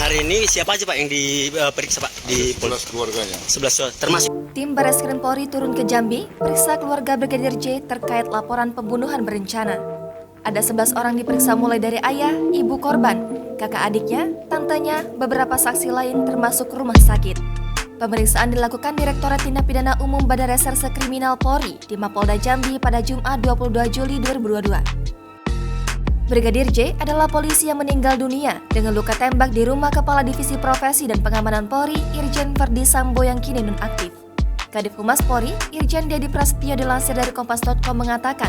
Hari ini siapa aja Pak yang diperiksa Pak di 11 keluarganya. 11 termasuk Tim Barreskrim Polri turun ke Jambi, periksa keluarga Brigadir J terkait laporan pembunuhan berencana. Ada 11 orang diperiksa mulai dari ayah, ibu korban, kakak adiknya, tantenya, beberapa saksi lain termasuk rumah sakit. Pemeriksaan dilakukan Direktorat Tindak Pidana Umum Badan Reserse Kriminal Polri di Mapolda Jambi pada Jumat 22 Juli 2022. Brigadir J adalah polisi yang meninggal dunia dengan luka tembak di rumah Kepala Divisi Profesi dan Pengamanan Polri, Irjen Verdi Sambo yang kini nonaktif. Kadif Humas Polri, Irjen Dedi Prasetyo dilansir dari Kompas.com mengatakan,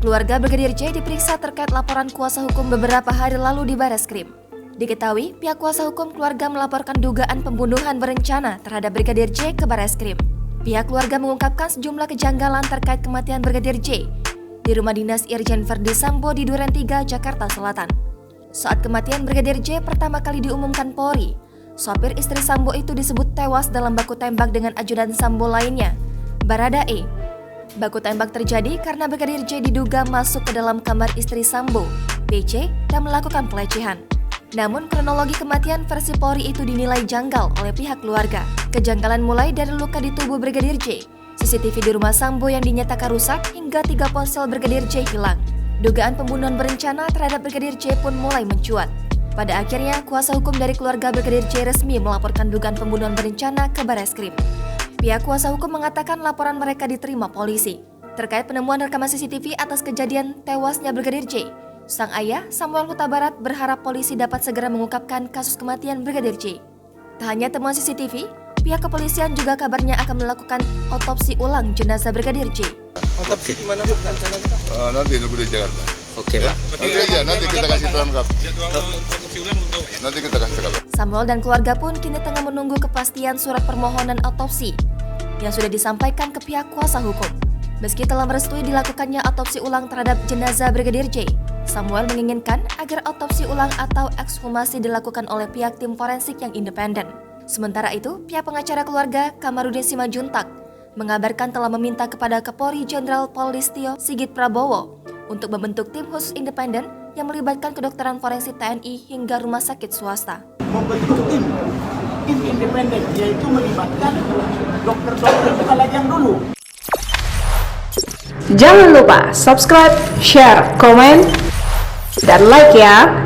keluarga Brigadir J diperiksa terkait laporan kuasa hukum beberapa hari lalu di Barreskrim. Diketahui, pihak kuasa hukum keluarga melaporkan dugaan pembunuhan berencana terhadap Brigadir J ke Barreskrim. Pihak keluarga mengungkapkan sejumlah kejanggalan terkait kematian Brigadir J di rumah dinas Irjen Verdi Sambo di Duren 3, Jakarta Selatan. Saat kematian Brigadir J pertama kali diumumkan Polri, sopir istri Sambo itu disebut tewas dalam baku tembak dengan ajudan Sambo lainnya, Barada E. Baku tembak terjadi karena Brigadir J diduga masuk ke dalam kamar istri Sambo, PC, dan melakukan pelecehan. Namun kronologi kematian versi Polri itu dinilai janggal oleh pihak keluarga. Kejanggalan mulai dari luka di tubuh Brigadir J, CCTV di rumah Sambo yang dinyatakan rusak, hingga 3 ponsel Brigadir J hilang. Dugaan pembunuhan berencana terhadap Brigadir J pun mulai mencuat. Pada akhirnya, kuasa hukum dari keluarga Brigadir J resmi melaporkan dugaan pembunuhan berencana ke Barreskrim. Pihak kuasa hukum mengatakan laporan mereka diterima polisi. Terkait penemuan rekaman CCTV atas kejadian tewasnya Brigadir J, sang ayah, Samuel Huta Barat, berharap polisi dapat segera mengungkapkan kasus kematian Brigadir J. Tak hanya temuan CCTV, pihak kepolisian juga kabarnya akan melakukan otopsi ulang jenazah Brigadir J. Otopsi di mana Pak? Nanti nunggu di Jakarta. Oke Pak. Nanti kita kasih terangkap. Nanti kita kasih terangkap. Samuel dan keluarga pun kini tengah menunggu kepastian surat permohonan otopsi yang sudah disampaikan ke pihak kuasa hukum. Meski telah merestui dilakukannya otopsi ulang terhadap jenazah Brigadir J, Samuel menginginkan agar otopsi ulang atau ekshumasi dilakukan oleh pihak tim forensik yang independen. Sementara itu, pihak pengacara keluarga Kamarudin Simajuntak mengabarkan telah meminta kepada Kapolri Jenderal Polistio Sigit Prabowo untuk membentuk tim khusus independen yang melibatkan kedokteran forensik TNI hingga rumah sakit swasta. Membentuk tim independen, yaitu melibatkan dokter-dokter kita lagi yang dulu. Jangan lupa subscribe, share, komen, dan like ya.